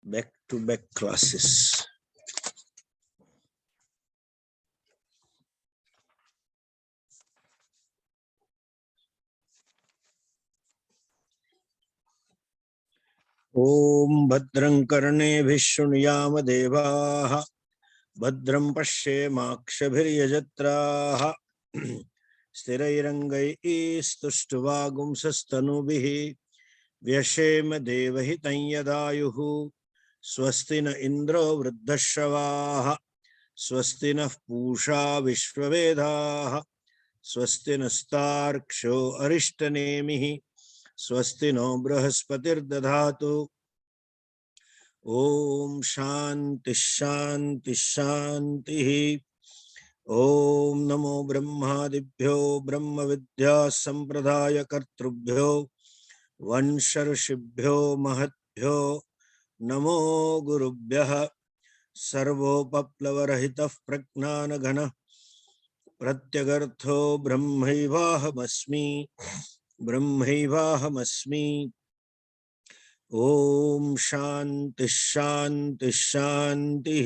back-to-back classes. Om Bhadram Karneभिः शृणुयाम देवाः Bhadram पश्येमाक्षभिर्यजत्राः स्थिरैरङ्गैस्तुष्टुवागुंसस्तनूभिः व्यशेम देवहितं यदायुः स्वस्ति न इन्द्रो वृद्धश्रवाः स्वस्ति नः पूषा विश्ववेदाः स्वस्ति नस्तार्क्ष्यो अरिष्टनेमिः स्वस्ति नो बृहस्पतिर्दधातु ओम शांति शांति शांति। ओम नमो ब्रह्मादिभ्यो ब्रह्म विद्या संप्रदाय कर्तृभ्यो वंश ऋषिभ्यो महद्भ्यो नमो गुरुभ्यः सर्वोपप्लवरहितः प्रज्ञानघनः प्रत्यगर्थो ब्रह्मैवाहमस्मि ओम शांति शांति शांति।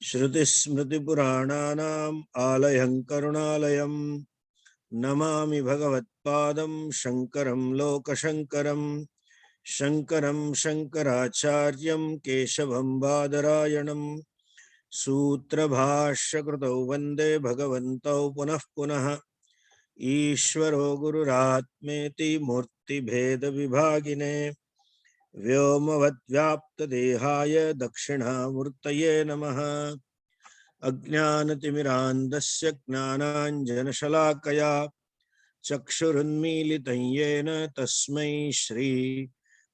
श्रुति स्मृति पुराणानाम आलयं करुणालयं नमामि भगवत्पादं शंकरं लोकशंकरं शंकरं शंकराचार्यं केशवं बादरायणं सूत्रभाष्यकृतौ वन्दे भगवन्तौ पुनः पुनः ईश्वरो गुरुरात्मेति मूर्तिभेद विभागिने व्योमवद्व्याप्तदेहाय दक्षिणामूर्तये नमः। अज्ञानतिमिरान्धस्य ज्ञानाञ्जनशलाकया चक्षुरुन्मीलितं येन तस्मै श्री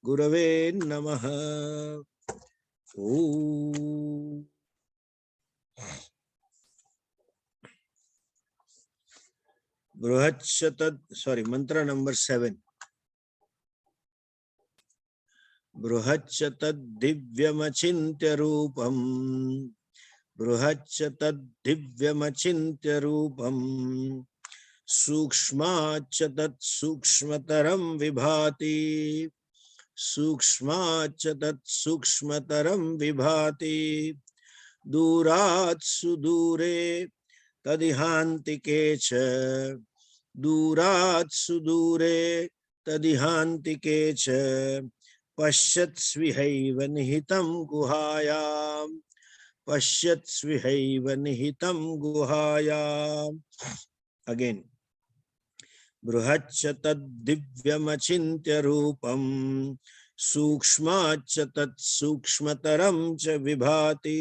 गुरवे नमः। ओम मंत्र नंबर 7। बृहच्च तद्दिव्यमचिन्त्य रूपम् बृहच्च तद्दिव्यमचिन्त्य रूपम् सूक्ष्माच्च तत्सूक्ष्मतरं विभाति सूक्ष्माच्च तत्सूक्ष्मतरं विभाति दूरात् सुदूरे तदिहान्तिके च दूरात् सुदूरे तदिहान्तिके च पश्यत्स्विहैव निहितं गुहायाम् पश्यत्स्विहैव निहितं गुहायाम्। अगेन बृहच्च तद्दिव्यमचिन्त्य रूपं सूक्ष्माच्च तत्सूक्ष्मतरं च विभाति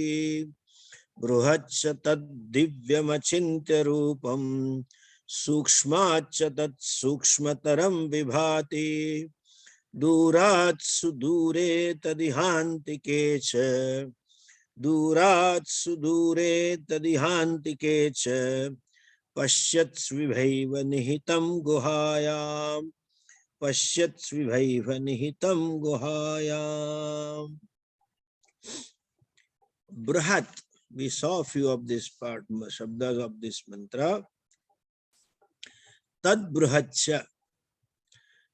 बृहच्च तद्दिव्यमचिन्त्य रूपं सूक्ष्माच्च तत्सूक्ष्मतरं विभाति दूरात् सुदूरे तदिहान्तिके च दूरात् सुदूरे तदिहान्तिके च पश्यत्स्विहैव निहितं गुहायाम् पश्यत्स्विहैव निहितं गुहायाम्। Bruhat, we saw a few of this part, shabdas of this mantra. Tad bruhatcha.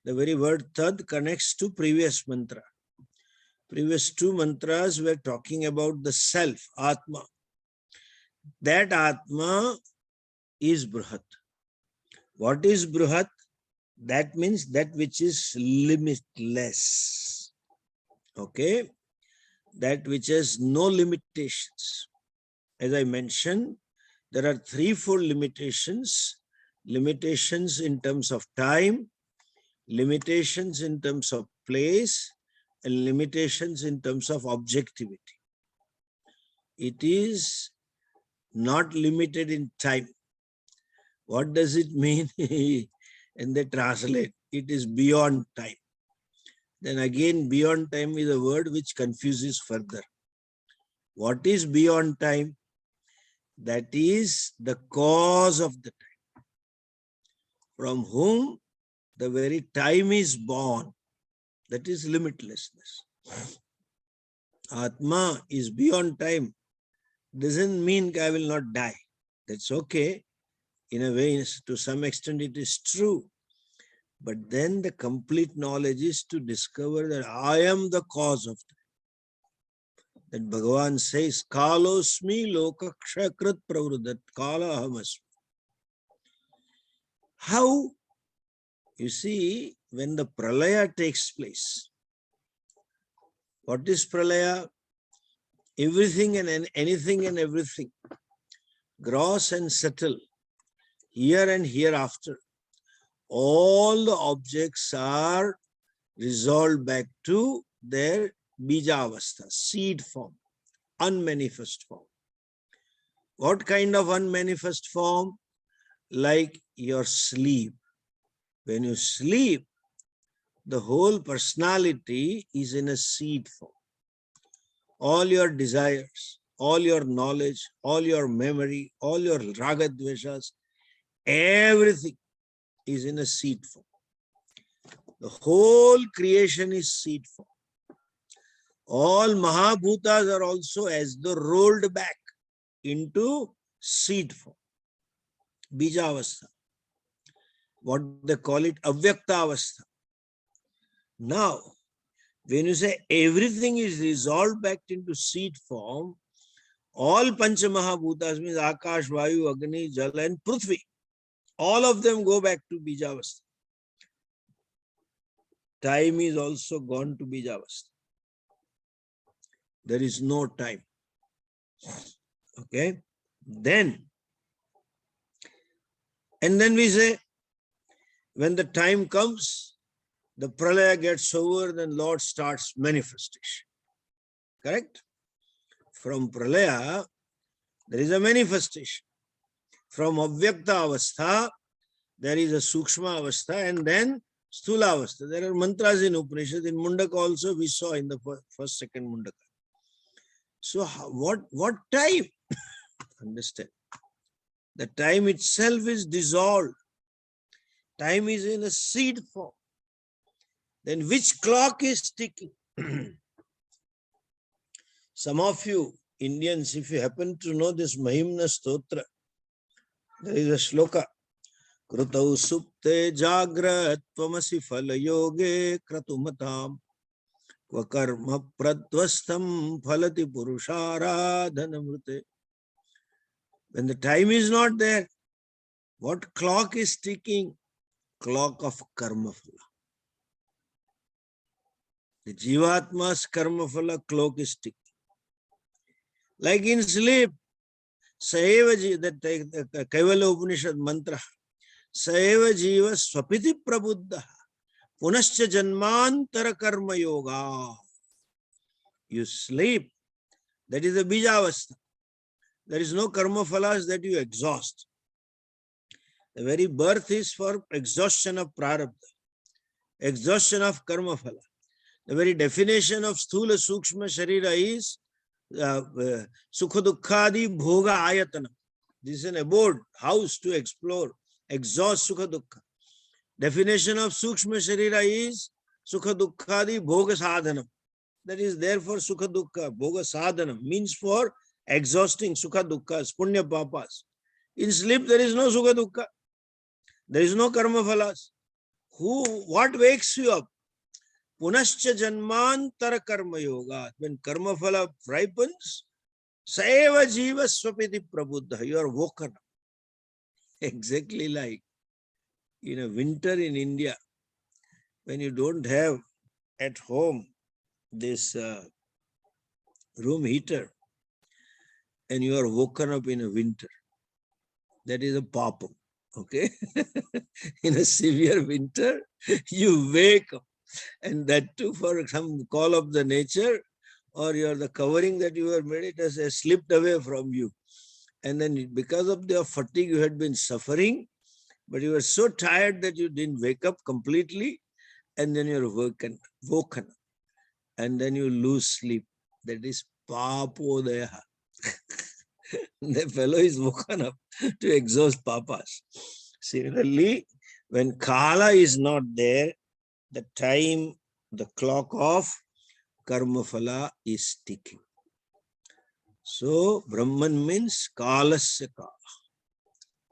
The very word tad connects to previous mantra. Previous two mantras were talking about the self, Atma. That Atma is Bruhat. What is Bruhat? That means that which is limitless. Okay? That which has no limitations. As I mentioned, there are threefold limitations. Limitations in terms of time, limitations in terms of place, and limitations in terms of objectivity. It is not limited in time. What does it mean? And they translate, it is beyond time. Then again, beyond time is a word which confuses further. What is beyond time? That is the cause of the time, from whom the very time is born. That is limitlessness. Atma is beyond time. Doesn't mean I will not die. That's okay. In a way, to some extent, it is true. But then the complete knowledge is to discover that I am the cause of time. That Bhagavan says, Kalosmi lokakshakrit pravrudat kala ahamasmi. How? You see, when the pralaya takes place, what is pralaya? Everything and anything and everything, gross and subtle, here and hereafter, all the objects are resolved back to their bija-avastha, seed form, unmanifest form. What kind of unmanifest form? Like your sleep. When you sleep, the whole personality is in a seed form. All your desires, all your knowledge, all your memory, all your raga dveshas, everything is in a seed form. The whole creation is seed form. All Mahabhutas are also as though rolled back into seed form, Bijavastha. What they call it, Avyakta Avastha. Now, when you say everything is resolved back into seed form, all Pancha Mahabhutas means Akash, Vayu, Agni, Jal and Prithvi. All of them go back to Bijavastha. Time is also gone to Bijavastha. There is no time. Okay? Then we say, when the time comes, the pralaya gets over, then Lord starts manifestation. Correct? From pralaya, there is a manifestation. From avyakta avastha, there is a sukshma avastha, and then stula avastha. There are mantras in Upanishad. In Mundak also we saw in the first, second Mundaka. So what time? Understand. The time itself is dissolved. Time is in a seed form. Then which clock is ticking? Some of you Indians, if you happen to know this Mahimna Stotra, there is a shloka. Krutau supte jagrat tvamasi phala yoge kratumatam kvakarma pradvastam phalati purusharadhanamrute. When the time is not there, what clock is ticking? Clock of karma phala. The Jivatma's karma phala clock is ticking. Like in sleep, Saeva Jiva, that Kaivalya Upanishad mantra, Saeva Jiva Swapiti Prabuddha, Punascha Janmantara Karma Yoga. You sleep, that is the Bijavastha. There is no karma phalas that you exhaust. The very birth is for exhaustion of prarabdha, exhaustion of karma phala. The very definition of sthula sukshma sharira is sukha dukkhadi bhoga ayatana. This is an abode, house to explore, exhaust sukha dukkha. Definition of sukshma sharira is sukha dukkhadi bhoga sadhanam. That is therefore sukha dukkha, bhoga sadhanam means for exhausting sukha dukkha, punya papas. In sleep there is no sukha dukkha. There is no karma phalas. What wakes you up? Punascha janmantara karma yoga. When karma phala ripens, saeva jiva swapiti prabuddha. You are woken up. Exactly like in a winter in India, when you don't have at home this room heater and you are woken up in a winter. That is a papam. Okay? In a severe winter, you wake up, and that too for some call of the nature, or the covering that you have made, it has slipped away from you. And then because of the fatigue you had been suffering, but you were so tired that you didn't wake up completely, and then you're woken up, and then you lose sleep. That is papodaya. The fellow is woken up to exhaust papas. Similarly, when kala is not there, the time, the clock of karma phala is ticking. So, Brahman means kalasya kala,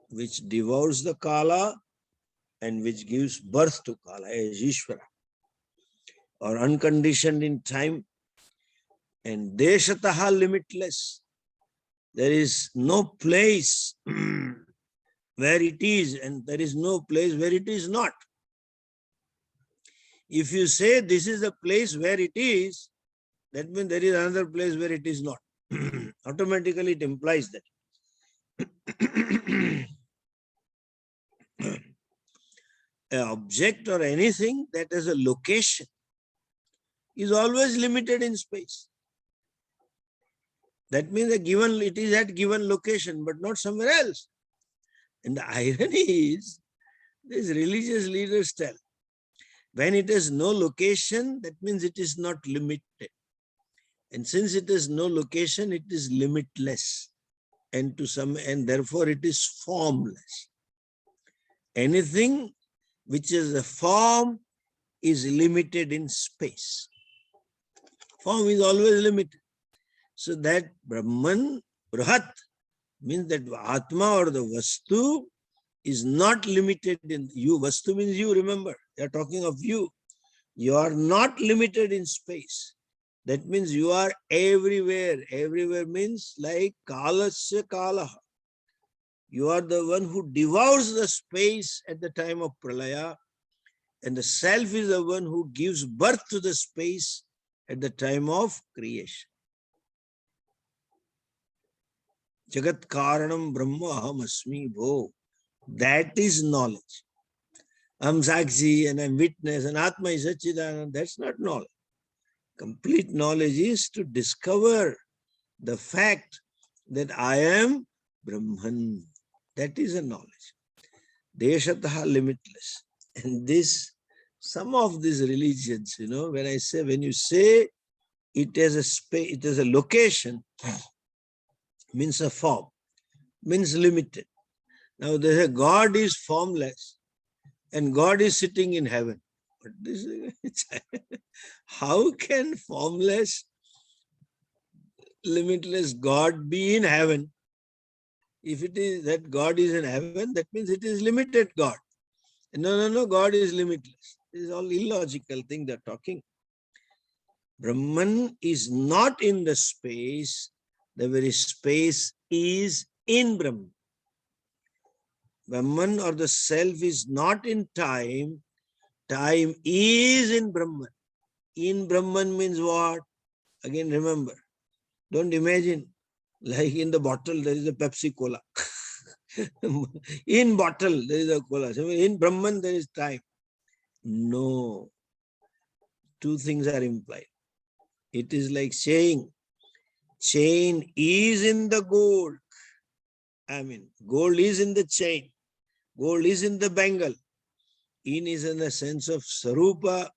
which devours the kala and which gives birth to Kala as Ishvara, or unconditioned in time, and Deshataha limitless. There is no place where it is, and there is no place where it is not. If you say this is a place where it is, that means there is another place where it is not. Automatically it implies that. An object or anything that has a location is always limited in space. That means it is at given location, but not somewhere else. And the irony is, these religious leaders tell, when it has no location, that means it is not limited. And since it has no location, it is limitless. And therefore it is formless. Anything which is a form is limited in space. Form is always limited. So that Brahman, Brahat, means that Atma or the Vastu is not limited in you. Vastu means you, remember. They are talking of you. You are not limited in space. That means you are everywhere. Everywhere means like Kalasya Kalaha. You are the one who devours the space at the time of Pralaya, and the self is the one who gives birth to the space at the time of creation. Jagat Karanam Brahma Aham Asmi Bho. That is knowledge. I'm Sakshi and I'm witness and Atma is Satchidananda. That's not knowledge. Complete knowledge is to discover the fact that I am Brahman. That is a knowledge. Deshataha limitless. And some of these religions, when you say it has a space, it has a location, means a form, means limited. Now they say God is formless and God is sitting in heaven. But how can formless, limitless God be in heaven? If it is that God is in heaven, that means it is limited God. No, God is limitless. This is all illogical thing they're talking. Brahman is not in the space. The very space is in Brahman. Brahman or the self is not in time. Time is in Brahman. In Brahman means what? Again, remember. Don't imagine like in the bottle there is a Pepsi Cola. In bottle there is a cola. So in Brahman there is time. No. Two things are implied. It is like saying chain is in the gold. Gold is in the chain. Gold is in the bangle. In is in the sense of Sarupa.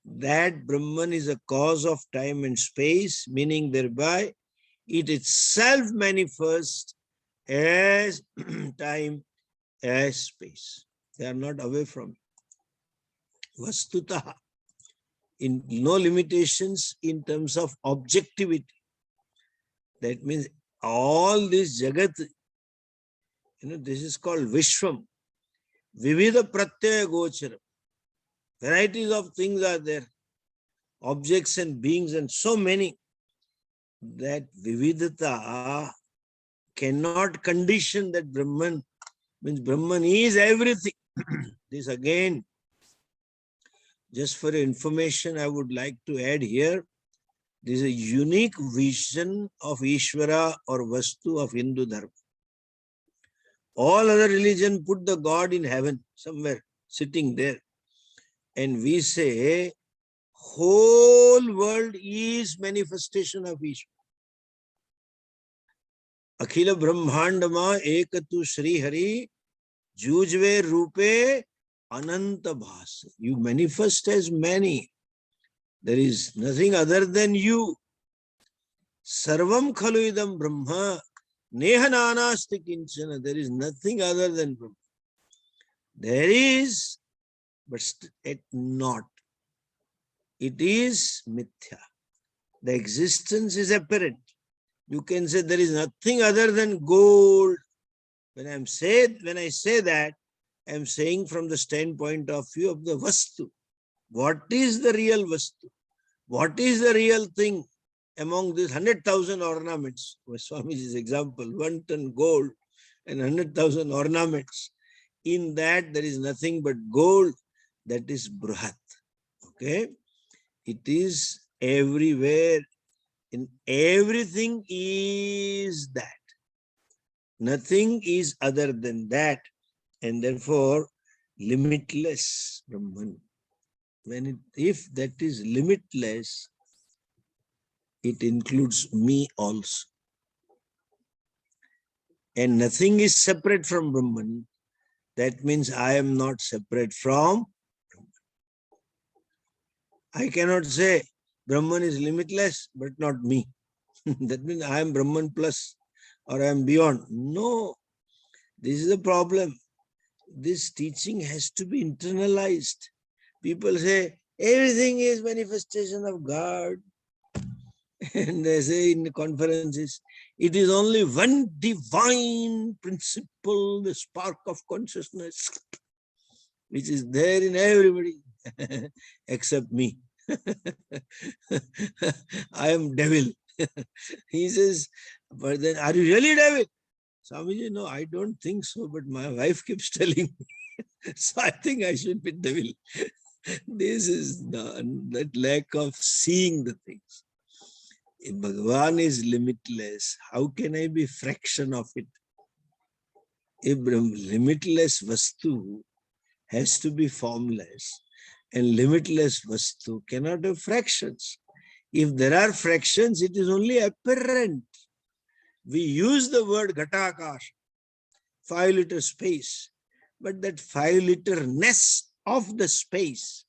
That Brahman is a cause of time and space, meaning thereby it itself manifests as time, as space. They are not away from it. Vastutaha. In no limitations in terms of objectivity. That means all this Jagat, this is called Vishwam. Vividha Pratyaya Gocharam. Varieties of things are there. Objects and beings and so many. That Vividhata cannot condition that Brahman. Means Brahman is everything. This again, just for information, I would like to add here. This is a unique vision of Ishvara or Vastu of Hindu Dharma. All other religion put the God in heaven, somewhere, sitting there. And we say, whole world is manifestation of Ishvara. Akhila Brahmandama Ekatu Shri Hari Jujve Rupe Ananta Bhasa. You manifest as many. There is nothing other than you. Sarvam Khalu Idam Brahma Nehananasti Kinchana. There is nothing other than Brahma. There is, but not. It is mithya. The existence is apparent. You can say there is nothing other than gold. When I say that, I am saying from the standpoint of view of the Vastu. What is the real Vastu? What is the real thing among these 100,000 ornaments? Swamiji's example, 1 ton gold and 100,000 ornaments. In that, there is nothing but gold. That is Bruhat. Okay? It is everywhere. In everything is that. Nothing is other than that. And therefore, limitless Brahman. If that is limitless, it includes me also. And nothing is separate from Brahman. That means I am not separate from Brahman. I cannot say Brahman is limitless, but not me. That means I am Brahman plus or I am beyond. No, this is the problem. This teaching has to be internalized. People say everything is manifestation of God. And they say in the conferences, it is only one divine principle, the spark of consciousness, which is there in everybody, except me. I am devil. He says, but then are you really devil? Swamiji, no, I don't think so, but my wife keeps telling me. So I think I should be devil. This is that lack of seeing the things. If Bhagavan is limitless, how can I be fraction of it? If limitless Vastu has to be formless, and limitless Vastu cannot have fractions. If there are fractions, it is only apparent. We use the word Ghatakash, 5 liter space, but that 5 literness of the space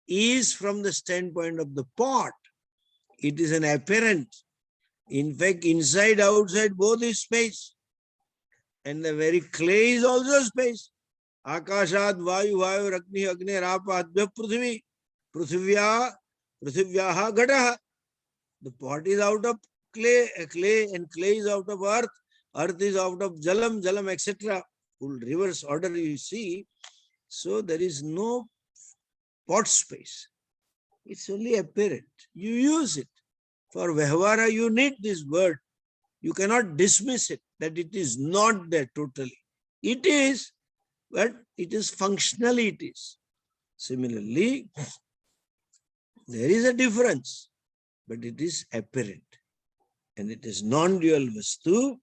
is from the standpoint of the pot. It is an apparent. In fact, inside, outside, both is space. And the very clay is also space. Akashad, Vayu, Vayu, Agni, Agni, Rapa, Advya, Prithvi, Prithivyaha, Gataha. The pot is out of clay, and clay is out of earth is out of Jalam, Jalam, etc. Full reverse order you see. So there is no pot space. It's only apparent. You use it. For Vyavahara, you need this word. You cannot dismiss it, that it is not there totally. It is, but it is functionally it is. Similarly, there is a difference, but it is apparent. And it is non-dual Vastu,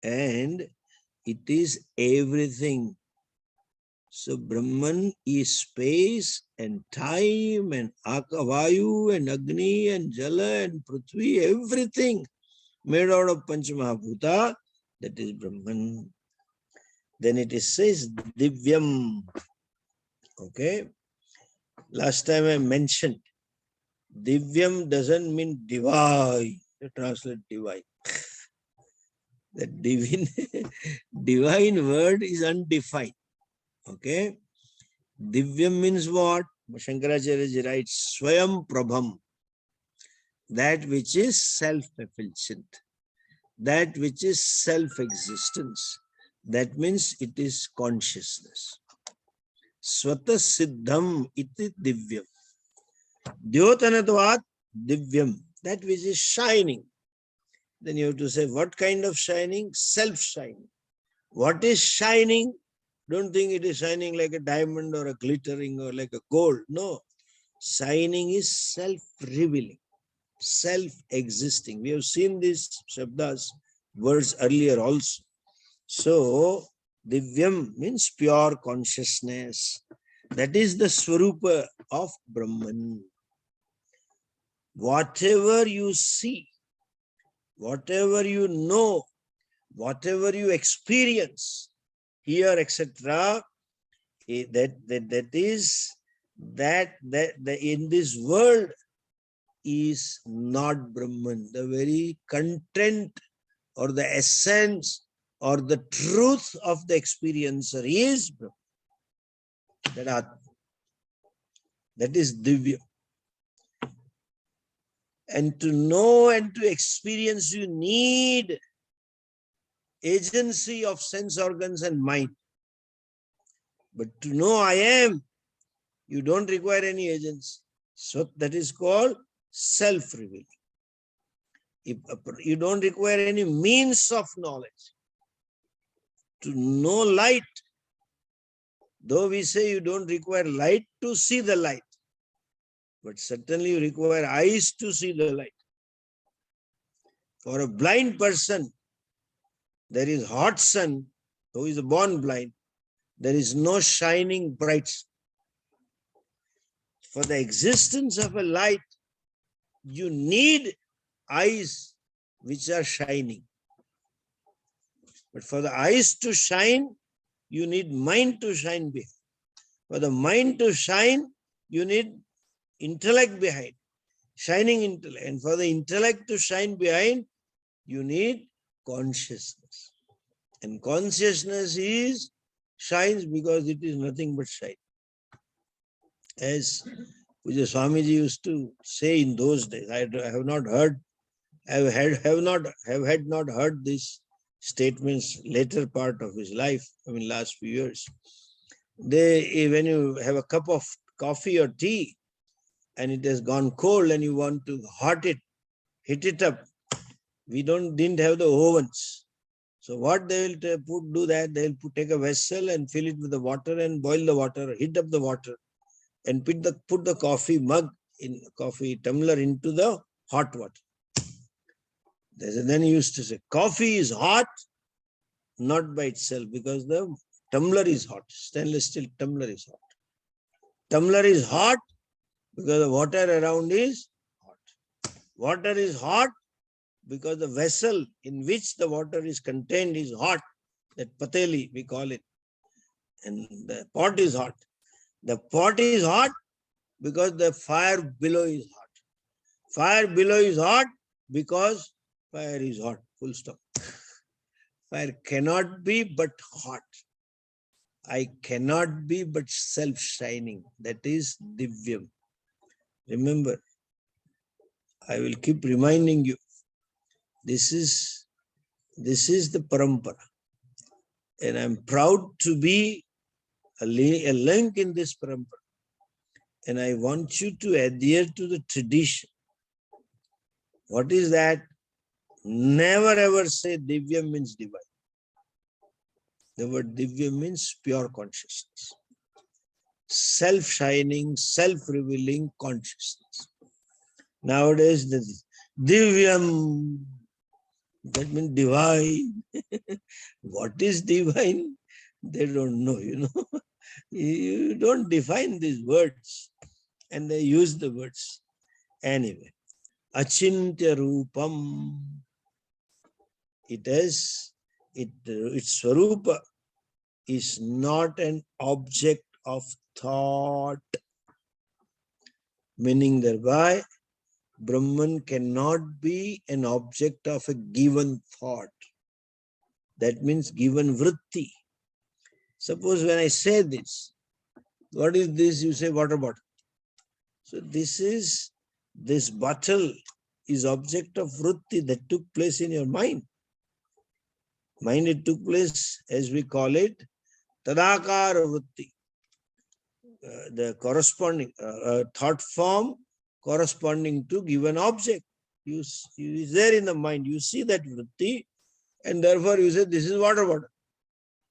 and it is everything. So Brahman is space and time and Akavayu and Agni and Jala and Prithvi, everything made out of Panchamahabhuta, that is Brahman. Then it is says Divyam. Okay. Last time I mentioned Divyam doesn't mean divine. You translate divine. That divine word is undefined. Okay. Divyam means what? Shankaracharya writes Swayam Prabham. That which is self-effulgent. That which is self-existence. That means it is consciousness. Swata Siddham iti Divyam. Dyotanatvat Divyam. That which is shining. Then you have to say, what kind of shining? Self-shining. What is shining? Don't think it is shining like a diamond or a glittering or like a gold. No. Shining is self-revealing, self-existing. We have seen these Shabdas, words earlier also. So, Divyam means pure consciousness. That is the Swarupa of Brahman. Whatever you see, whatever you know, whatever you experience, here, etc., that is in this world is not Brahman. The very content or the essence or the truth of the experiencer is Brahman. That is Divya. And to know and to experience, you need agency of sense organs and mind. But to know I am, you don't require any agency. So that is called self-revealing. You don't require any means of knowledge. To know light, though we say you don't require light to see the light, but certainly you require eyes to see the light. For a blind person, there is hot sun, who is born blind. There is no shining bright sun. For the existence of a light, you need eyes which are shining. But for the eyes to shine, you need mind to shine behind. For the mind to shine, you need intellect behind, shining intellect. And for the intellect to shine behind, you need consciousness. And consciousness shines because it is nothing but shine. As Puja Swamiji used to say in those days, I have not heard, have not heard these statements later part of his life, last few years. When you have a cup of coffee or tea and it has gone cold and you want to heat it up, we didn't have the ovens. So what they will they'll take a vessel and fill it with the water and boil the water, heat up the water and put the coffee tumbler into the hot water. Then he used to say, coffee is hot, not by itself, because the tumbler is hot. Stainless steel tumbler is hot. Tumbler is hot because the water around is hot. Water is hot because the vessel in which the water is contained is hot. That pateli, we call it. And the pot is hot. The pot is hot because the fire below is hot. Fire below is hot because fire is hot. Full stop. Fire cannot be but hot. I cannot be but self-shining. That is divyam. Remember, I will keep reminding you, this is the parampara. And I'm proud to be a link in this parampara. And I want you to adhere to the tradition. What is that? Never ever say Divya means divine. The word Divya means pure consciousness. Self-shining, self-revealing consciousness. Nowadays, Divyam, that means divine. What is divine? They don't know, You don't define these words. And they use the words. Anyway, Achintya Rupam. Its Swarupa is not an object of thought. Meaning thereby, Brahman cannot be an object of a given thought. That means given vritti. Suppose when I say this, what is this? You say water bottle. So this bottle is object of vritti that took place in your mind. Mind, it took place, as we call it, tadakara vritti. The corresponding thought form corresponding to given object. You is there in the mind. You see that vritti, and therefore you say this is water bottle.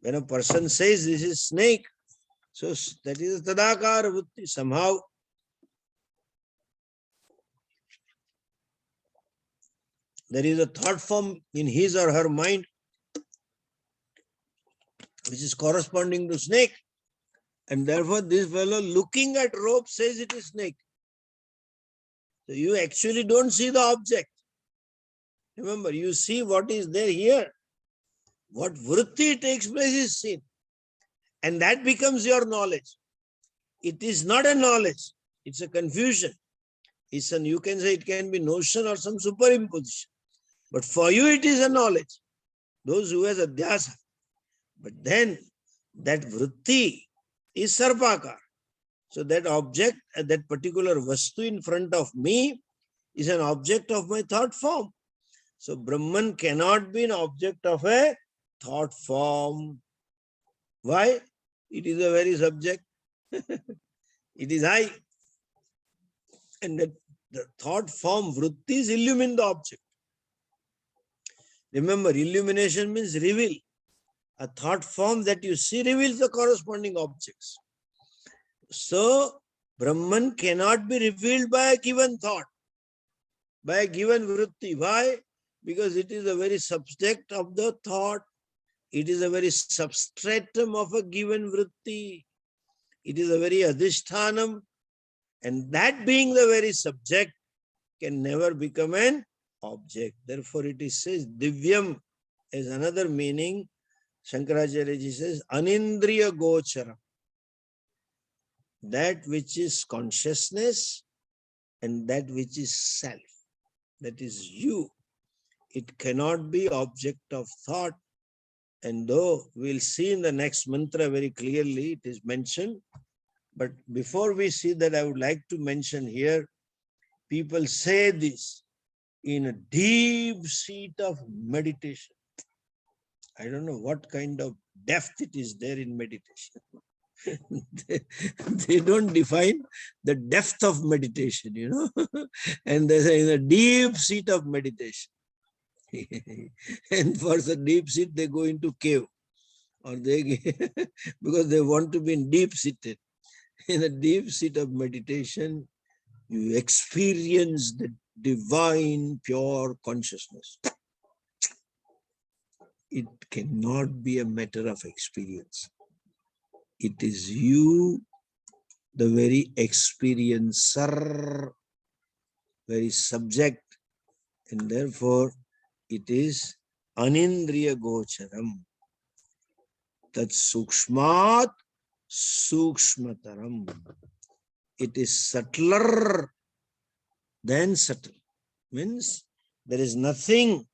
When a person says this is snake, so that is tadakara vritti. Somehow there is a thought form in his or her mind which is corresponding to snake. And therefore this fellow looking at rope says it is snake. So you actually don't see the object. Remember, you see what is there here. What vritti takes place is seen. And that becomes your knowledge. It is not a knowledge. It's a confusion. You can say it can be notion or some superimposition. But for you it is a knowledge. Those who has adhyasa. But then that vritti is sarpakar. So that object, that particular vastu in front of me is an object of my thought form. So Brahman cannot be an object of a thought form. Why? It is a very subject. It is I. And that the thought form vrittis illumine the object. Remember, illumination means reveal. A thought form that you see reveals the corresponding objects. So, Brahman cannot be revealed by a given thought, by a given vritti. Why? Because it is a very subject of the thought. It is a very substratum of a given vritti. It is a very adhishthanam. And that being the very subject can never become an object. Therefore, it is says divyam as another meaning. Shankaracharya ji says anindriya gocharam. That which is consciousness and that which is self. That is you. It cannot be object of thought. And though we'll see in the next mantra very clearly, it is mentioned. But before we see that, I would like to mention here, people say this in a deep seat of meditation. I don't know what kind of depth it is there in meditation. they don't define the depth of meditation, and they say in a deep seat of meditation. And for the deep seat, they go into cave, or they because they want to be in deep seated. In a deep seat of meditation, you experience the divine pure consciousness. It cannot be a matter of experience. It is you, the very experiencer, very subject, and therefore it is anindriya gocharam. Tat sukshmat sukshmataram. It is subtler than subtle. Means there is nothing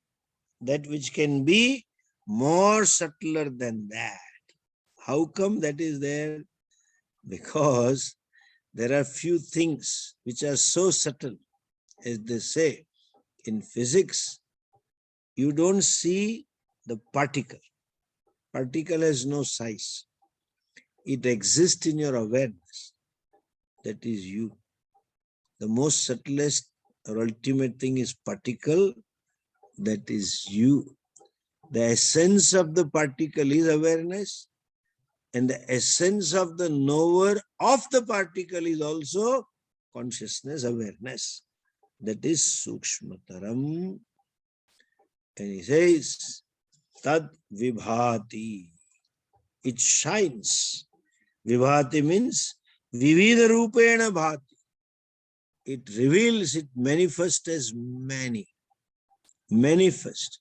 that which can be more subtler than that. How come that is there? Because there are few things which are so subtle. As they say, in physics, you don't see the particle. Particle has no size. It exists in your awareness. That is you. The most subtlest or ultimate thing is particle. That is you. The essence of the particle is awareness. And the essence of the knower of the particle is also consciousness, awareness. That is sukshmataram. And he says, tad vibhati. It shines. Vibhati means vividha rupena bhati. It reveals, it manifests as many. Manifest.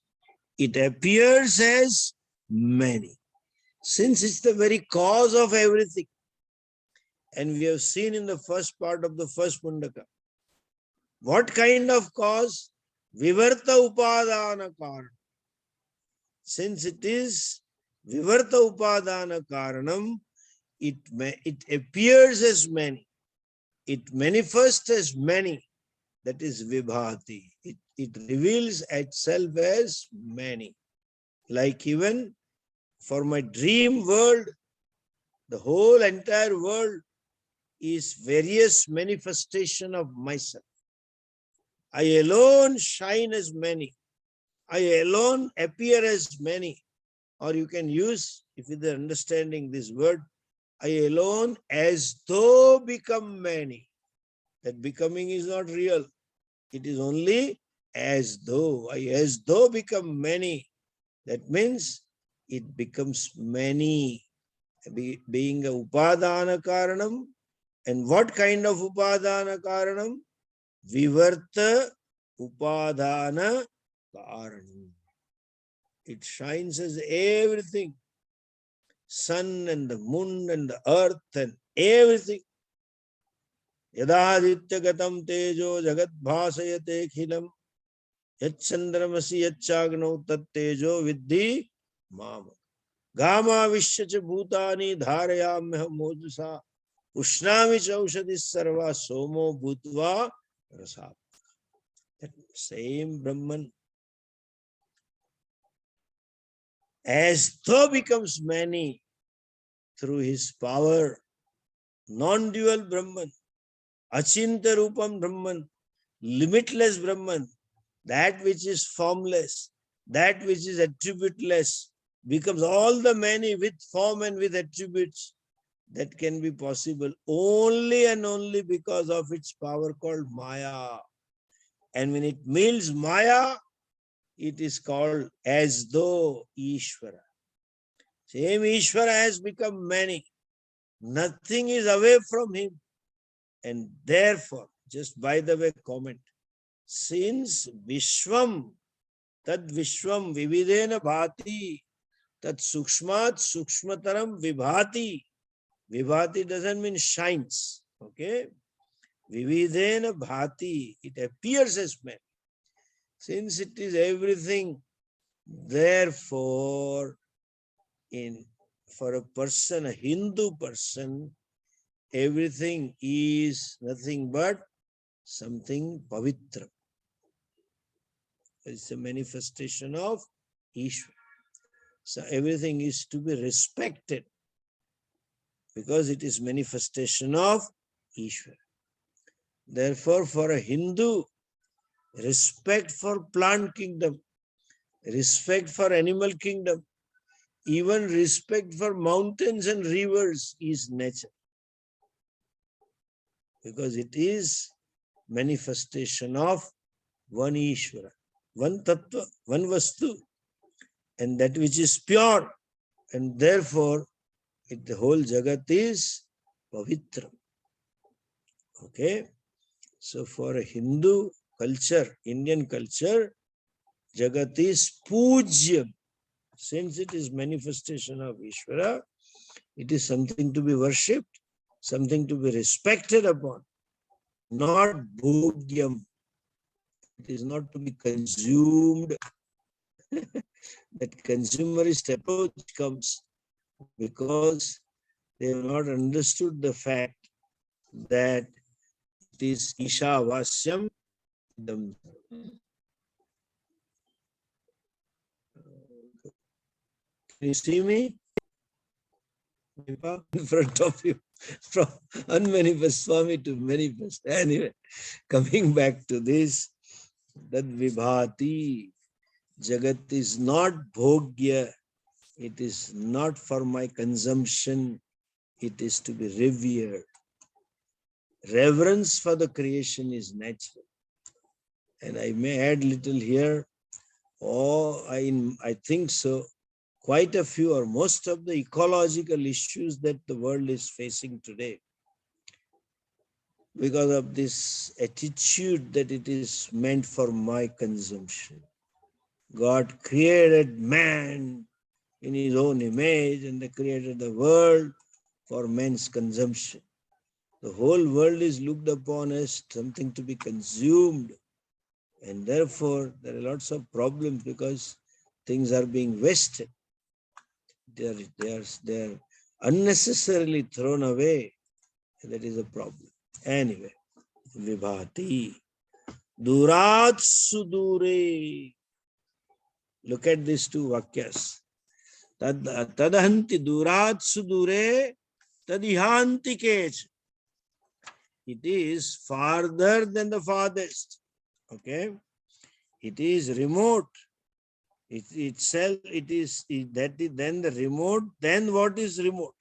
It appears as many. Since it's the very cause of everything. And we have seen in the first part of the first Mundaka. What kind of cause? Vivarta upadana karanam. Since it is vivarta upadana karanam, it appears as many. It manifests as many. That is vibhati. It reveals itself as many. Like even for my dream world, the whole entire world is various manifestation of myself. I alone shine as many. I alone appear as many. Or you can use, if you are understanding this word, I alone as though become many. That becoming is not real. It is only as though. I as though become many. That means it becomes many. Being a upadana karanam. And what kind of upadana karanam? Vivarta upadana karanam. It shines as everything. Sun and the moon and the earth and everything. Yadaditya gatam tejo jagat bhasayate khilam yachandramasi yachagno tat tejo viddhi mama. Gama vishyacha bhutani dharayamya mojusa ushnami chaushadis sarva somo bhutva rasa. That same Brahman as though becomes many. through his power, non-dual Brahman, Achinta Rupam Brahman, limitless Brahman, that which is formless, that which is attributeless, becomes all the many with form and with attributes. That can be possible only and only because of its power called Maya. And when it means Maya, it is called as though Ishvara. Same Ishvara has become many. Nothing is away from him. And therefore, just by the way, comment, since Vishwam, Tad Vishwam Vividena Bhati, Tad Sukshmat Sukshmataram Vibhati. Vibhati doesn't mean shines. Okay? Vividena Bhati, it appears as many. Since it is everything, therefore, for a person, a Hindu person, everything is nothing but something pavitra. It's a manifestation of Ishvara. So everything is to be respected because it is manifestation of Ishvara. Therefore, for a Hindu, respect for plant kingdom, respect for animal kingdom, even respect for mountains and rivers is nature. Because it is manifestation of one Ishvara, one Tattva, one Vastu, and that which is pure. And therefore, the whole Jagat is Pavitra. Okay? So for a Hindu culture, Indian culture, Jagat is Pujyam. Since it is manifestation of Ishvara, it is something to be worshipped, something to be respected upon, not Bhogyam. It is not to be consumed. That consumerist approach comes because they have not understood the fact that it is Isha Vasyam. Can you see me? In front of you, from unmanifest Swami to manifest. Anyway, coming back to this, that Vibhati, Jagat is not Bhogya, it is not for my consumption, it is to be revered. Reverence for the creation is natural. And I may add little here, I think so, quite a few or most of the ecological issues that the world is facing today, because of this attitude that it is meant for my consumption. God created man in his own image and they created the world for man's consumption. The whole world is looked upon as something to be consumed, and therefore there are lots of problems because things are being wasted. They are unnecessarily thrown away. That is a problem. Anyway, Vibhati. Durat Sudure. Look at these two vakyas. Tadahanti Durat Sudure Tadihanti Kech. It is farther than the farthest. Okay? It is remote. It itself, it is then the remote, then what is remote?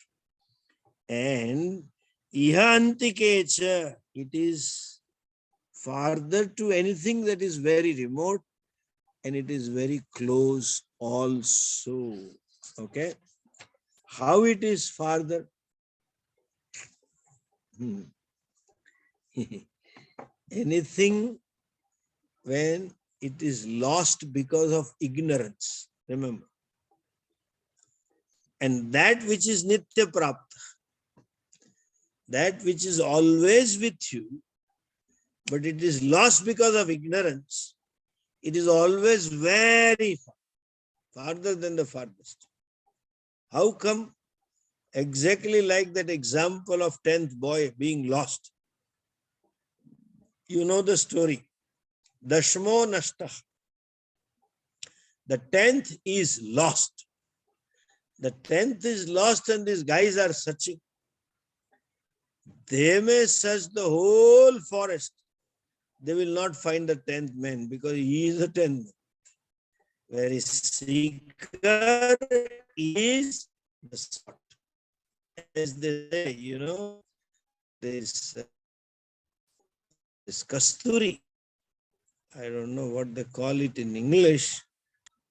And Ihantikecha, it is farther to anything that is very remote, and it is very close also. Okay? How it is farther? Anything when it is lost because of ignorance, remember. And that which is Nitya Prapta, that which is always with you, but it is lost because of ignorance, it is always very far, farther than the farthest. How come? Exactly like that example of 10th boy being lost. You know the story. Dashmo Nashtah. The 10th is lost. The 10th is lost and these guys are searching. They may search the whole forest. They will not find the 10th man because he is the 10th. Very seeker is the sought. As they say, this kasturi. I don't know what they call it in English.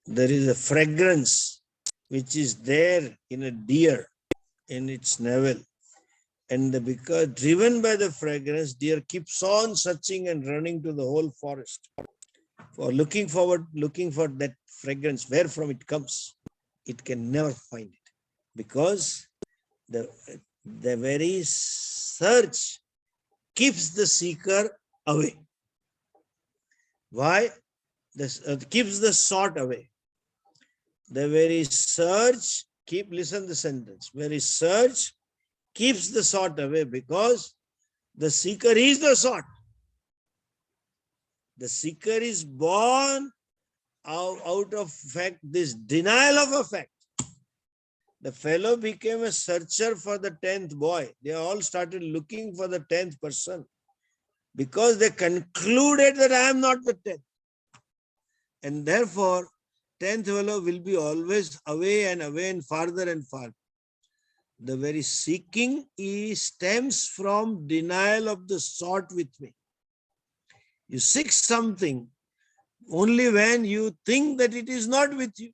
There is a fragrance which is there in a deer in its navel. And because driven by the fragrance, deer keeps on searching and running to the whole forest for looking for that fragrance, where from it comes. It can never find it because the very search keeps the seeker away. Why? This keeps the sought away. The very search, listen the sentence, very search keeps the sought away because the seeker is the sought. The seeker is born out of fact, this denial of a fact. The fellow became a searcher for the 10th boy. They all started looking for the 10th person because they concluded that I am not the 10th. And therefore, 10th fellow will be always away and farther and farther. The very seeking stems from denial of the sought with me. You seek something only when you think that it is not with you.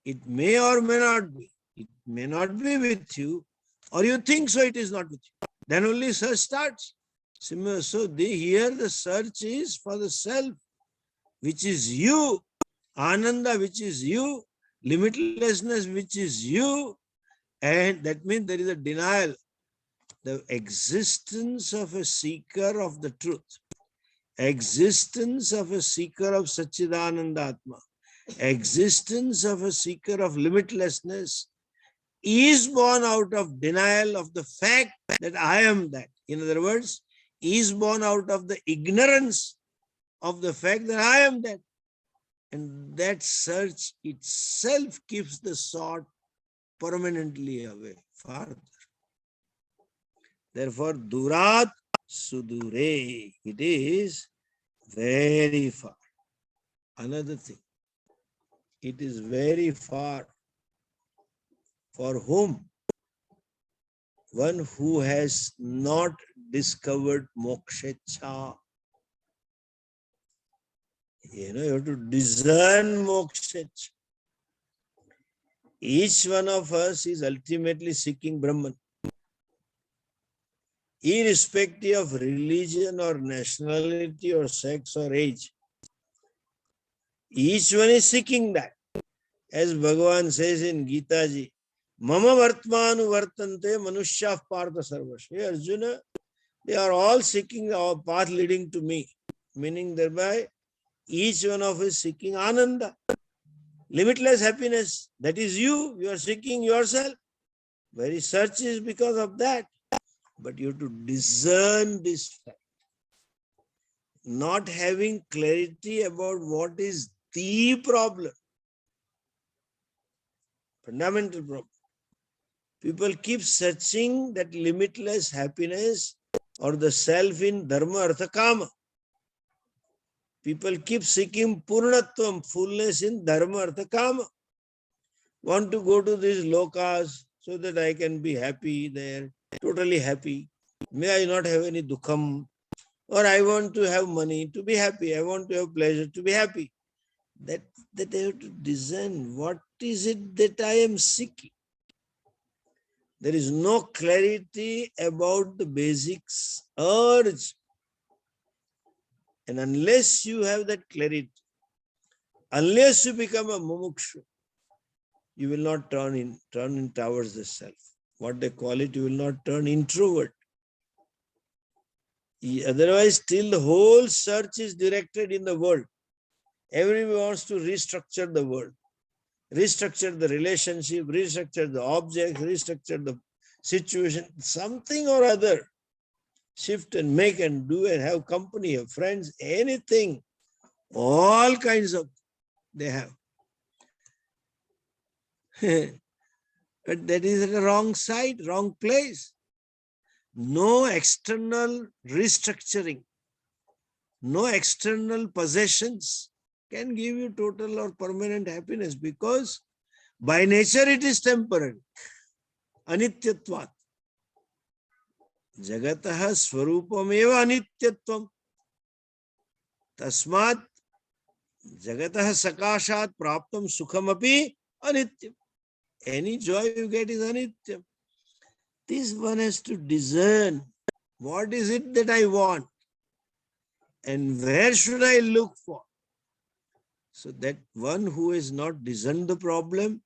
It may or may not be. It may not be with you, or you think so it is not with you. Then only search starts. So here the search is for the self, which is you, Ananda, which is you, limitlessness, which is you, and that means there is a denial. The existence of a seeker of the truth, existence of a seeker of Satchidananda Atma, existence of a seeker of limitlessness is born out of denial of the fact that I am that. In other words, is born out of the ignorance of the fact that I am that. And that search itself keeps the sought permanently away, farther. Therefore, durat sudure, it is very far. Another thing, it is very far. For whom? One who has not discovered mokshecha. You have to discern mokshecha. Each one of us is ultimately seeking Brahman. Irrespective of religion or nationality or sex or age. Each one is seeking that. As Bhagavan says in Gita ji, Mama Vartmanu Vartante Manushya Partha Sarvash. Hey Arjuna, they are all seeking our path leading to me. Meaning thereby, each one of us seeking Ananda. Limitless happiness. That is you. You are seeking yourself. Very search is because of that. But you have to discern this fact. Not having clarity about what is the problem. Fundamental problem. People keep searching that limitless happiness or the self in dharma, artha, kama. People keep seeking purnatvam, fullness in dharma, artha, kama. Want to go to these lokas so that I can be happy there, totally happy. May I not have any dukham. Or I want to have money to be happy. I want to have pleasure to be happy. That I have to discern what is it that I am seeking. There is no clarity about the basics urge. And unless you have that clarity, unless you become a mumukshu, you will not turn in towards the self. What they call it, you will not turn introvert. Otherwise, still the whole search is directed in the world. Everyone wants to restructure the world, restructure the relationship, restructure the object, restructure the situation, something or other. Shift and make and do and have company, have friends, anything. All kinds of they have. But that is the wrong side, wrong place. No external restructuring, no external possessions can give you total or permanent happiness, because by nature it is temporary. Anityatvat. Jagataha swarupameva anityatvam. Tasmat jagataha sakashat praptam sukhamapi anityam. Any joy you get is anityam. This one has to discern, what is it that I want and where should I look for? So that one who has not discerned the problem,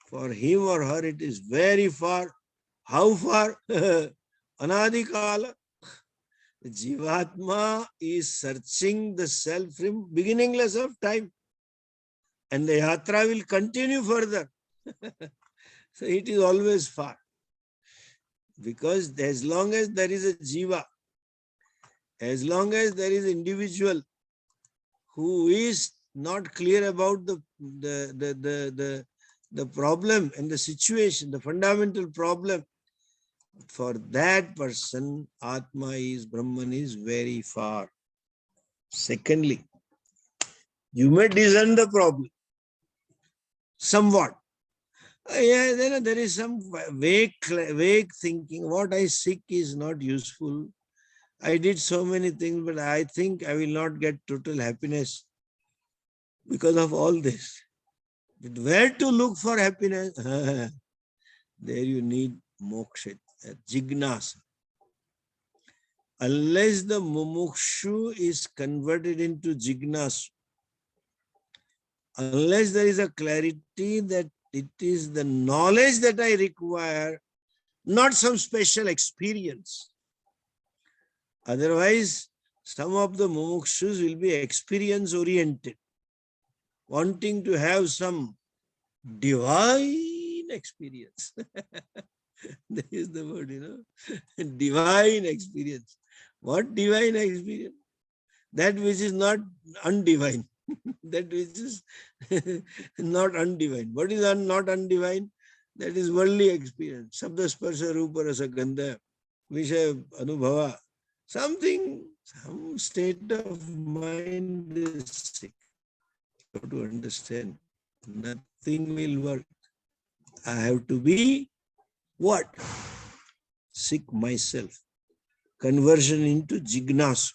for him or her it is very far. How far? Anadikala. The Jivatma is searching the self from beginningless of time. And the yatra will continue further. So it is always far. Because as long as there is a jiva, as long as there is an individual who is not clear about the problem and the situation, the fundamental problem, for that person, Atma is, Brahman is very far. Secondly, you may discern the problem somewhat. Yeah, then there is some vague thinking. What I seek is not useful. I did so many things, but I think I will not get total happiness because of all this. But where to look for happiness? There you need moksha, jignasa. Unless the mumukshu is converted into jignasu, unless there is a clarity that it is the knowledge that I require, not some special experience. Otherwise, some of the mumukshus will be experience oriented, wanting to have some divine experience. That is the word, divine experience. What divine experience? That which is not undivine. That which is not undivine. What is not undivine? That is worldly experience. Sabda sparsha rupa rasa gandha vishaya anubhava. Something, some state of mind is sick. You have to understand. Nothing will work. I have to be what? Sick myself. Conversion into jignasu.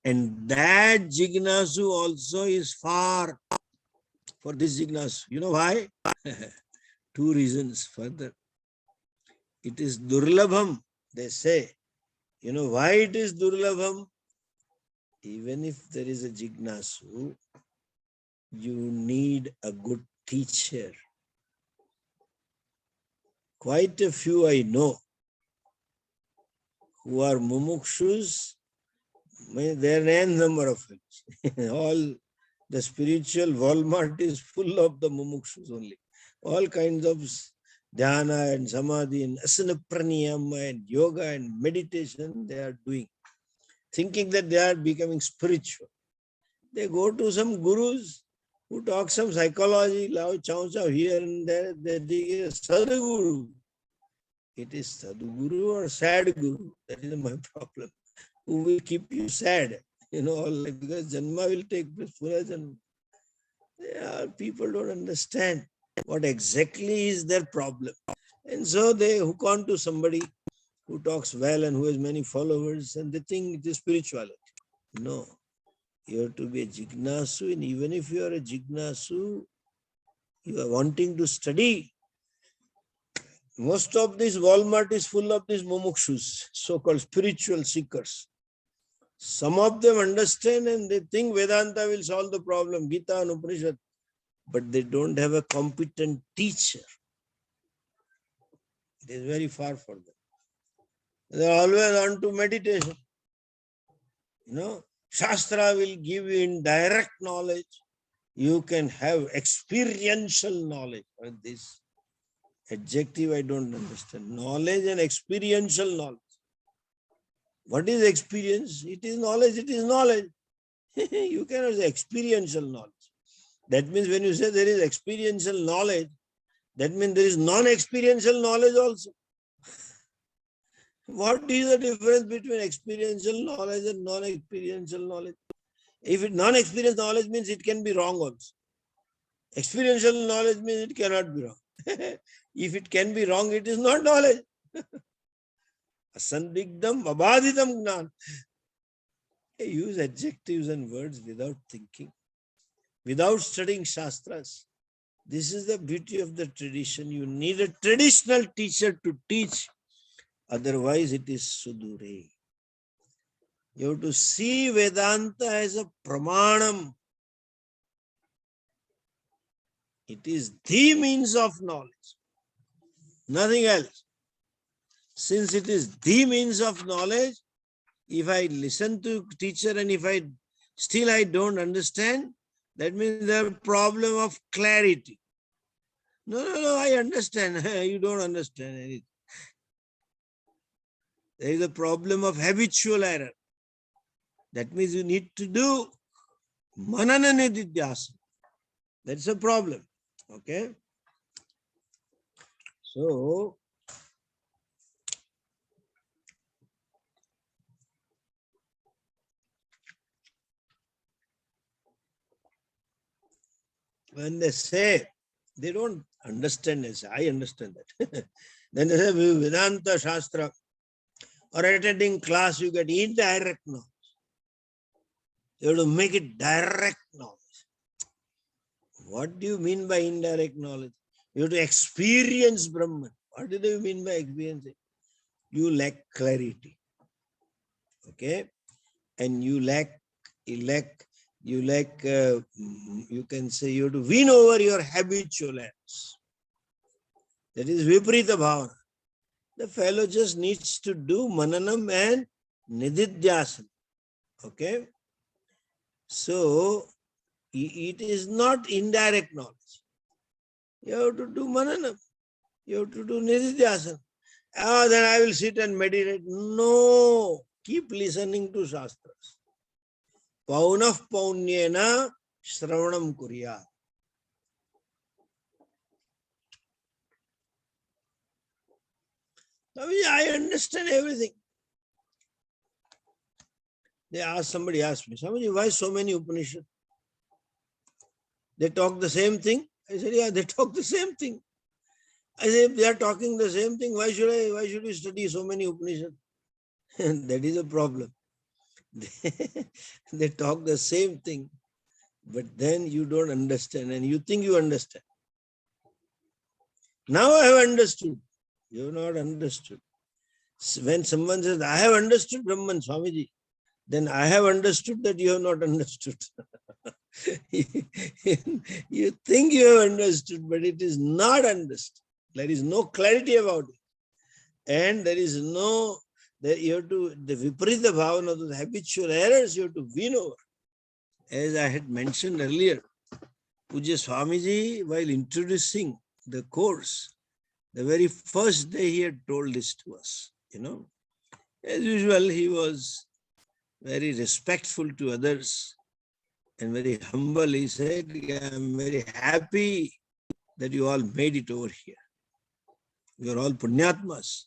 And that jignasu also is far for this jignasu. You know why? Two reasons further. It is durlabham, they say. You know why it is durlabham? Even if there is a jignasu, you need a good teacher. Quite a few I know who are mumukshus. There are n number of them. All the spiritual Walmart is full of the mumukshus only. All kinds of dhyana and samadhi and asana pranayama and yoga and meditation they are doing, thinking that they are becoming spiritual. They go to some gurus who talk some psychology, chow here and there. They think it is Sadhguru. It is Sadhguru or sad guru. That is my problem. Who will keep you sad? Because Janma will take place, Pura Janma. People don't understand what exactly is their problem. And so they hook on to somebody who talks well and who has many followers, and they think it is spirituality. No. You have to be a jignasu, and even if you are a jignasu, you are wanting to study. Most of this Walmart is full of these mumukshus, so-called spiritual seekers. Some of them understand and they think Vedanta will solve the problem, Gita and Upanishad, but they don't have a competent teacher. It is very far for them. They are always on to meditation. Shastra will give you indirect knowledge. You can have experiential knowledge. This adjective I don't understand. Knowledge and experiential knowledge. What is experience? It is knowledge. It is knowledge. You cannot say experiential knowledge. That means when you say there is experiential knowledge, that means there is non-experiential knowledge also. What is the difference between experiential knowledge and non-experiential knowledge? If it non-experiential knowledge means it can be wrong also. Experiential knowledge means it cannot be wrong. If it can be wrong, it is not knowledge. Asandigdam abhaditam gnan. Use adjectives and words without thinking, without studying shastras. This is the beauty of the tradition. You need a traditional teacher to teach. Otherwise, it is sudure. You have to see Vedanta as a pramanam. It is the means of knowledge, nothing else. Since it is the means of knowledge, if I listen to teacher and if I don't understand, that means there is a problem of clarity. No, I understand. You don't understand anything. There is a problem of habitual error. That means you need to do manana nididhyasana. That's a problem. Okay? So, when they say, they don't understand as I understand that. Then they say Vedanta Shastra or attending class, you get indirect knowledge. You have to make it direct knowledge. What do you mean by indirect knowledge? You have to experience Brahman. What do you mean by experiencing? You lack clarity. Okay? And you can say you have to win over your habitual acts. That is viparita bhavana. The fellow just needs to do mananam and nididhyasana. Okay? So, it is not indirect knowledge. You have to do mananam. You have to do nididhyasana. Then I will sit and meditate. No. Keep listening to shastras. Paunah paunyena shravanam kuryat. I understand everything. Somebody asked me, Swami, why so many Upanishads? They talk the same thing? I said, yeah, they talk the same thing. I said, if they are talking the same thing, why should we study so many Upanishads? That is a problem. They talk the same thing, but then you don't understand and you think you understand. Now I have understood. You have not understood. When someone says, I have understood Brahman, Swamiji, then I have understood that you have not understood. You think you have understood, but it is not understood. There is no clarity about it. And there is no, you have to, the viparita bhavana, those habitual errors, you have to win over. As I had mentioned earlier, Pujya Swamiji, while introducing the course, the very first day he had told this to us, As usual, he was very respectful to others and very humble. He said, I'm very happy that you all made it over here. You are all punyatmas,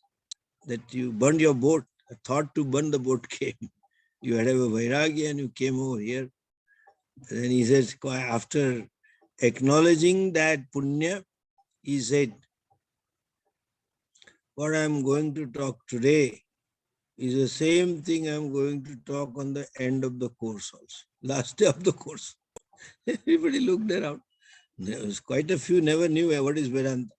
that you burned your boat. A thought to burn the boat came. You had a vairagya and you came over here. And then he says, after acknowledging that punya, he said, what I am going to talk today is the same thing I am going to talk on the end of the course also. Last day of the course. Everybody looked around. There was quite a few never knew what is Vedanta.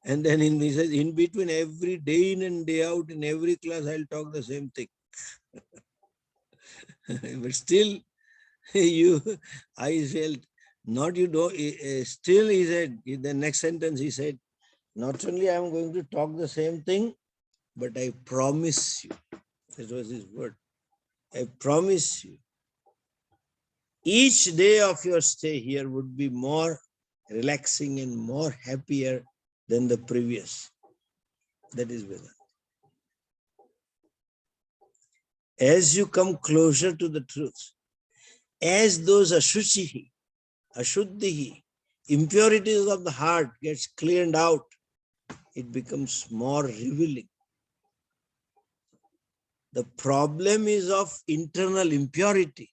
And then he says, in between every day in and day out, in every class, I'll talk the same thing. But still, I felt, not you don't, still he said, in the next sentence he said, not only I am going to talk the same thing, but I promise you, that was his word, I promise you, each day of your stay here would be more relaxing and more happier than the previous. That is Vedanta. As you come closer to the truth, as those ashuchihi, ashuddhihi, impurities of the heart gets cleared out, it becomes more revealing. The problem is of internal impurity.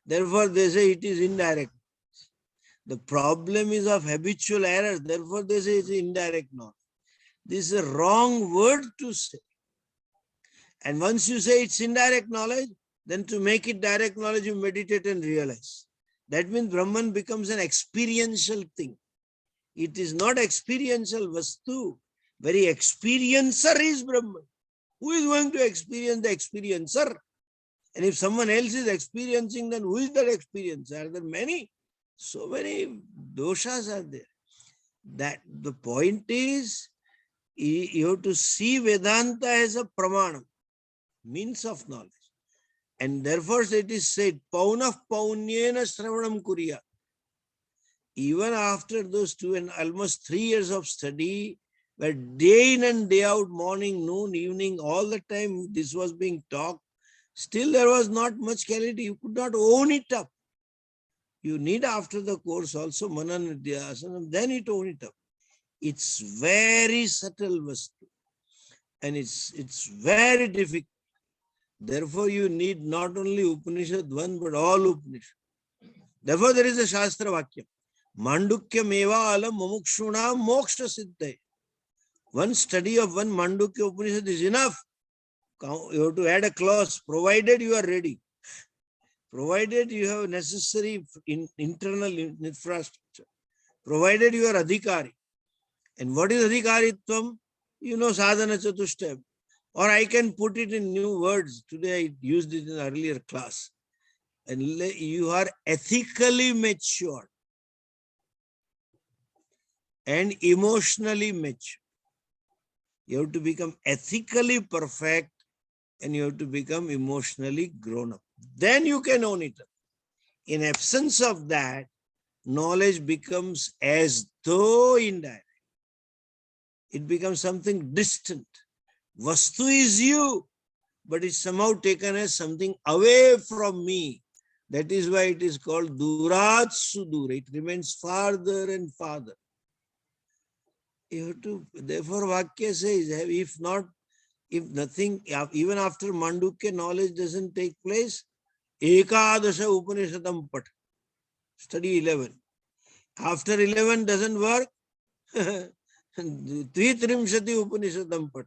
Therefore, they say it is indirect. The problem is of habitual error. Therefore, they say it's indirect knowledge. This is a wrong word to say. And once you say it's indirect knowledge, then to make it direct knowledge, you meditate and realize. That means Brahman becomes an experiential thing. It is not experiential vastu. Very experiencer is Brahman. Who is going to experience the experiencer? And if someone else is experiencing, then who is that experiencer? Are there many? So many doshas are there. That the point is, you have to see Vedanta as a pramanam, means of knowledge. And therefore it is said, Paunah Paunyena Shravanam Kuriya. Even after those 2 and almost 3 years of study, where day in and day out, morning, noon, evening, all the time this was being taught, still there was not much clarity. You could not own it up. You need after the course also Manan Nidhyasanam, then it own it up. It's very subtle vastu. And it's very difficult. Therefore, you need not only Upanishad 1, but all Upanishad. Therefore, there is a Shastra Vakya. Mandukya meva alam mumukshuna moksha siddhe. One study of one Mandukya Upanishad is enough. You have to add a clause, provided you are ready. Provided you have necessary internal infrastructure. Provided you are adhikari. And what is adhikaritvam? You know sadhana chatushtam. Or I can put it in new words. Today I used it in earlier class. And you are ethically mature and emotionally mature. You have to become ethically perfect and you have to become emotionally grown up. Then you can own it. In absence of that, knowledge becomes as though indirect. It becomes something distant. Vastu is you, but it's somehow taken as something away from me. That is why it is called Durat Sudura. It remains farther and farther. You have to, therefore, Vakya says, if nothing, even after Mandukya, knowledge doesn't take place, Ekadasha Upanishadam Pat. Study 11. After 11 doesn't work, Tvitrimshati Upanishadam Pat.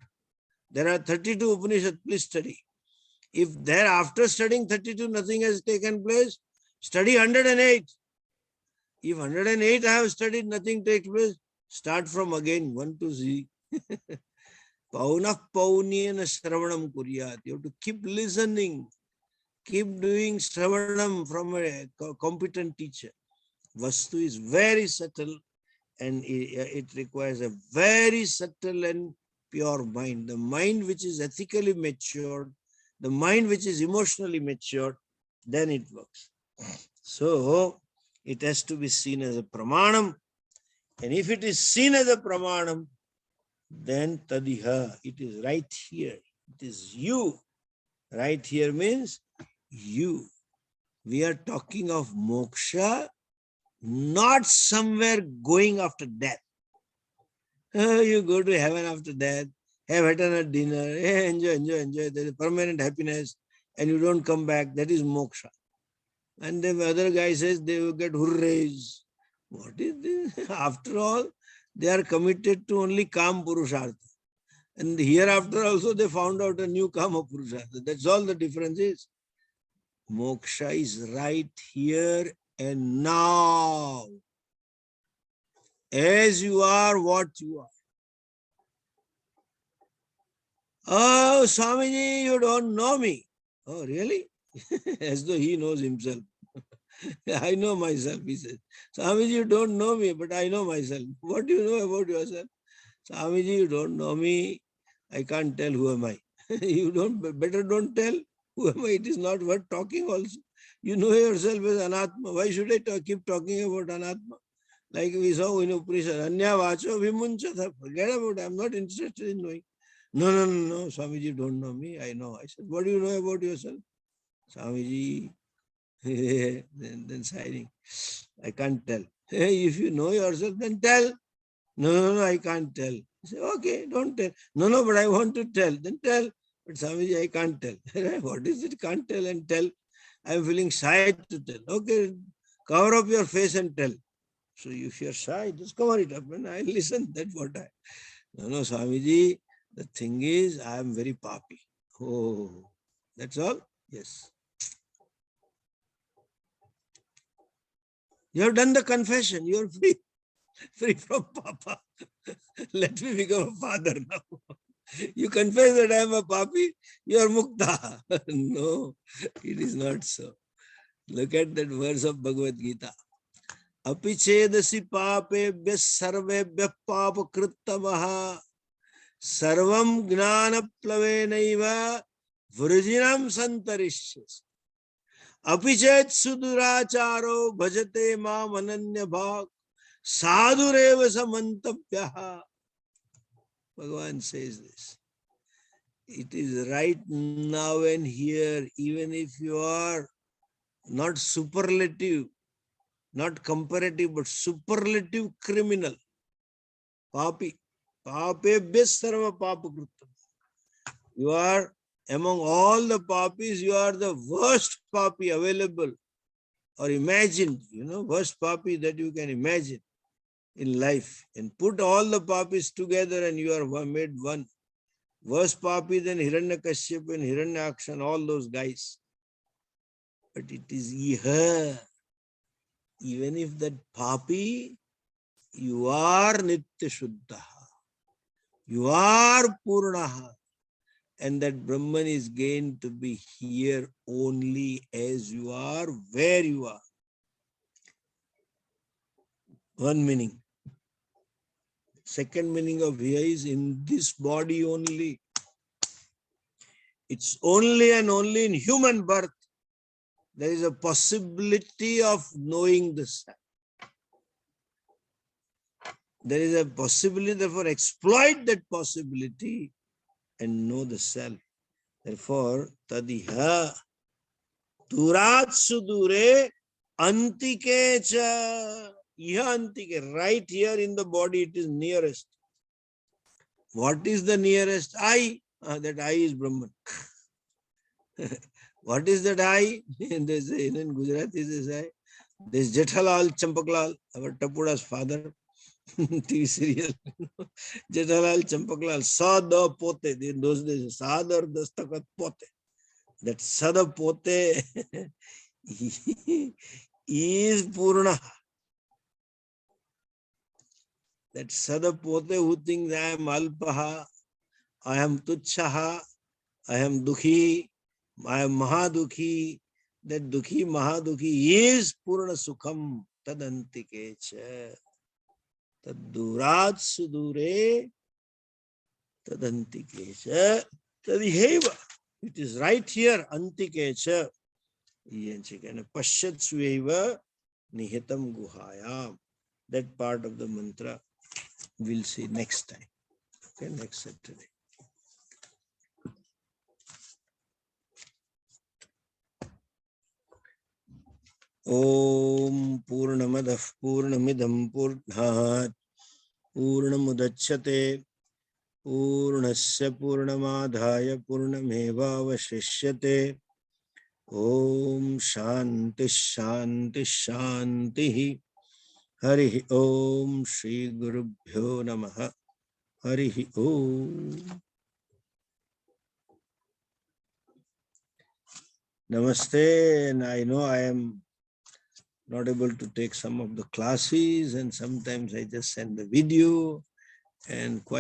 There are 32 Upanishad, please study. If there after studying 32 nothing has taken place, study 108. If 108 I have studied, nothing takes place, start from again 1 to Z. Paunah Paunyena Shravanam Kuryat. You have to keep listening, keep doing Shravanam from a competent teacher. Vastu is very subtle and it requires a very subtle and pure mind. The mind which is ethically matured, the mind which is emotionally matured, then it works. So it has to be seen as a pramanam. And if it is seen as a pramanam, then tadiha, it is right here. It is you. Right here means you. We are talking of moksha, not somewhere going after death. You go to heaven after death, have eternal dinner, enjoy. There is permanent happiness, and you don't come back. That is moksha. And the other guy says they will get hurrays. What is this? After all, they are committed to only Kam Purushartha. And hereafter also they found out a new Kama Purushartha. That's all the difference is. Moksha is right here and now. As you are, what you are. Oh, Swamiji, you don't know me. Oh, really? As though he knows himself. I know myself, he says. Swamiji, you don't know me, but I know myself. What do you know about yourself? Swamiji, you don't know me. I can't tell who am I. You better don't tell who am I. It is not worth talking also. You know yourself as Anatma. Why should I keep talking about Anatma? Like we saw in Upanishad, Anya Vacho Vimunchatha. Forget about it. I'm not interested in knowing. No, Swamiji, don't know me. I know. I said, what do you know about yourself? Swamiji, then signing. I can't tell. If you know yourself, then tell. No, I can't tell. You say, okay, don't tell. No, but I want to tell. Then tell. But Swamiji, I can't tell. What is it? Can't tell and tell. I'm feeling shy to tell. Okay, cover up your face and tell. So if you're shy, just cover it up and I listen. That's what I. No, Swamiji, the thing is, I am very papi. Oh, that's all? Yes. You have done the confession. You're free from Papa. Let me become a father now. You confess that I am a papi, you are mukta. No, it is not so. Look at that verse of Bhagavad Gita. Apichedasi papebhya sarvebhya papa krittamaha sarvam gnana plavenaiva vrijinam santarishyas. Apichet suduracharo bhajate ma mananya bhag sadhureva samantapyaha. Bhagavan says this. It is right now and here, even if you are not superlative, not comparative, but superlative criminal. Papi. Papebhya sarva papa kruttam. You are among all the papis, you are the worst papi available or imagined, worst papi that you can imagine in life. And put all the papis together and you are made one. Worse papi than Hiranyakashyap and Hiranyaksha and all those guys. But it is iha. Even if that papi, you are Nitya Shuddhaha. You are Purnaha. And that Brahman is gained to be here only as you are, where you are. One meaning. Second meaning of here is in this body only. It's only and only in human birth there is a possibility of knowing the self. There is a possibility, therefore exploit that possibility and know the self. Therefore, tadiha durat sudure antike cha. Iha antike, right here in the body, it is nearest. What is the nearest? I. That I is Brahman. What is that I? They say in Gujarati, they say, this Jethalal Champaklal, our Tapuda's father, TV serial. Jethalal Champaklal, Sada Pote, in those days, Sadar Dastakat Pote. That Sada Pote is Purna. That Sada Pote who thinks I am Alpaha, I am Tuchaha, I am Dukhi, I am Mahadukhi. That Dukhi Mahadukhi is Purna Sukham Tadantike cha. Tadurat Sudure Tadantike cha. Tadiheva. It is right here. Antike cha. Pashyat Sveva Nihitam Guhayam. That part of the mantra we'll see next time. Okay, next Saturday. Om Purnamadah Purnamidam Purnat Purnamudachyate Purnasya Purnamadhaya Purnamevavashishyate. Om Shanti Shanti Shanti. Hari Om Shri Gurubhyo Namaha. Hari Om. Namaste. And I know I am not able to take some of the classes and sometimes I just send the video and quite